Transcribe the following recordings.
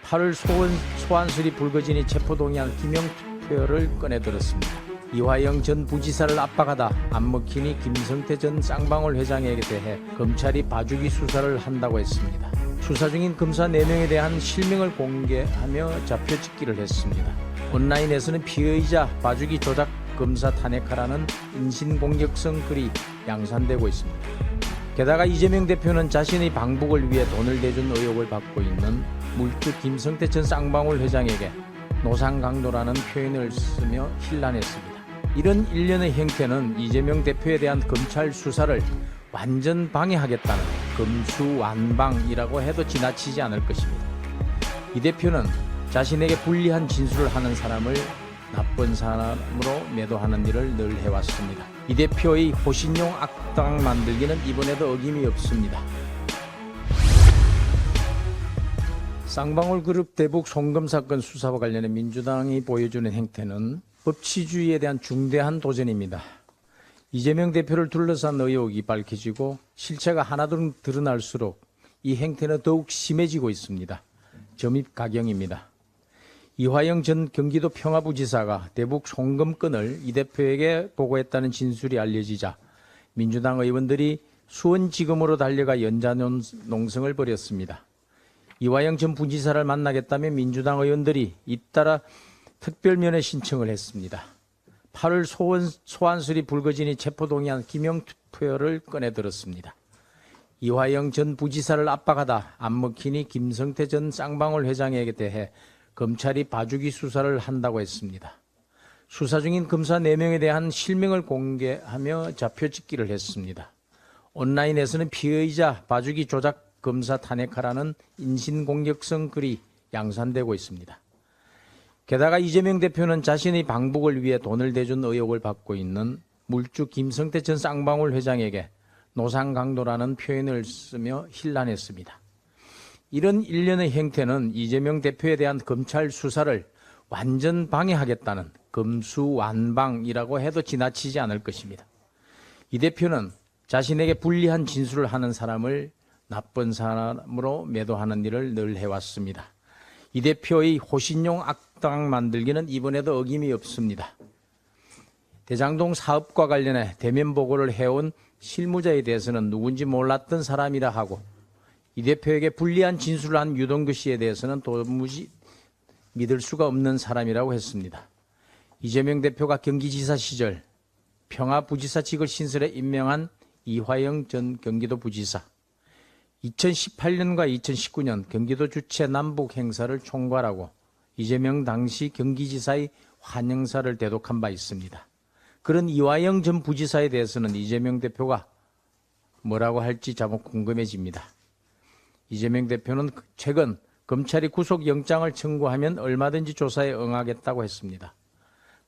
8월 소환술이 불거지니 체포동의안 기명 투표를 꺼내들었습니다. 이화영 전 부지사를 압박하다 안 먹히니 김성태 전 쌍방울 회장에게 대해 검찰이 봐주기 수사를 한다고 했습니다. 수사 중인 검사 4명에 대한 실명을 공개하며 좌표찍기를 했습니다. 온라인에서는 피의자 봐주기 조작 검사 탄핵하라는 인신공격성 글이 양산되고 있습니다. 게다가 이재명 대표는 자신의 방북을 위해 돈을 대준 의혹을 받고 있는 물주 김성태 전 쌍방울 회장에게 노상강도라는 표현을 쓰며 힐난했습니다. 이런 일련의 행태는 이재명 대표에 대한 검찰 수사를 완전 방해하겠다는 금수완방이라고 해도 지나치지 않을 것입니다. 이 대표는 자신에게 불리한 진술을 하는 사람을 나쁜 사람으로 매도하는 일을 늘 해왔습니다. 이 대표의 호신용 악당 만들기는 이번에도 어김이 없습니다. 쌍방울 그룹 대북 송금 사건 수사와 관련해 민주당이 보여주는 행태는 법치주의에 대한 중대한 도전입니다. 이재명 대표를 둘러싼 의혹이 밝혀지고 실체가 하나둘 드러날수록 이 행태는 더욱 심해지고 있습니다. 점입가경입니다. 이화영 전 경기도 평화부지사가 대북 송금건을 이 대표에게 보고했다는 진술이 알려지자 민주당 의원들이 수원지검으로 달려가 연좌농성을 벌였습니다. 이화영 전 부지사를 만나겠다며 민주당 의원들이 잇따라 특별면회 신청을 했습니다. 8월 소환술이 불거지니 체포동의안 기명 투표를 꺼내들었습니다. 이화영 전 부지사를 압박하다 안 먹히니 김성태 전 쌍방울 회장에게 대해 검찰이 봐주기 수사를 한다고 했습니다. 수사 중인 검사 4명에 대한 실명을 공개하며 좌표찍기를 했습니다. 온라인에서는 피의자 봐주기 조작 검사 탄핵하라는 인신공격성 글이 양산되고 있습니다. 게다가 이재명 대표는 자신의 방북을 위해 돈을 대준 의혹을 받고 있는 물주 김성태 전 쌍방울 회장에게 노상강도라는 표현을 쓰며 힐난했습니다. 이런 일련의 행태는 이재명 대표에 대한 검찰 수사를 완전 방해하겠다는 금수완방이라고 해도 지나치지 않을 것입니다. 이 대표는 자신에게 불리한 진술을 하는 사람을 나쁜 사람으로 매도하는 일을 늘 해왔습니다. 이 대표의 호신용 악당 만들기는 이번에도 어김이 없습니다. 대장동 사업과 관련해 대면 보고를 해온 실무자에 대해서는 누군지 몰랐던 사람이라 하고 이 대표에게 불리한 진술을 한 유동규 씨에 대해서는 도무지 믿을 수가 없는 사람이라고 했습니다. 이재명 대표가 경기지사 시절 평화부지사직을 신설해 임명한 이화영 전 경기도 부지사, 2018년과 2019년 경기도 주최 남북 행사를 총괄하고 이재명 당시 경기지사의 환영사를 대독한 바 있습니다. 그런 이화영 전 부지사에 대해서는 이재명 대표가 뭐라고 할지 자꾸 궁금해집니다. 이재명 대표는 최근 검찰이 구속영장을 청구하면 얼마든지 조사에 응하겠다고 했습니다.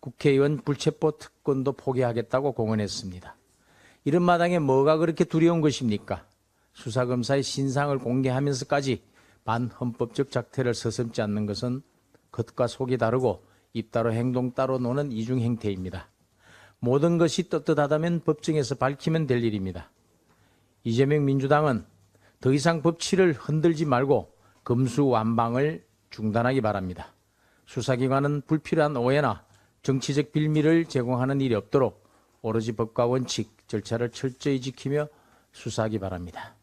국회의원 불체포 특권도 포기하겠다고 공언했습니다. 이런 마당에 뭐가 그렇게 두려운 것입니까? 수사검사의 신상을 공개하면서까지 반헌법적 작태를 서슴지 않는 것은 겉과 속이 다르고 입 따로 행동 따로 노는 이중 행태입니다. 모든 것이 떳떳하다면 법정에서 밝히면 될 일입니다. 이재명 민주당은 더 이상 법치를 흔들지 말고 금수완방을 중단하기 바랍니다. 수사기관은 불필요한 오해나 정치적 빌미를 제공하는 일이 없도록 오로지 법과 원칙, 절차를 철저히 지키며 수사하기 바랍니다.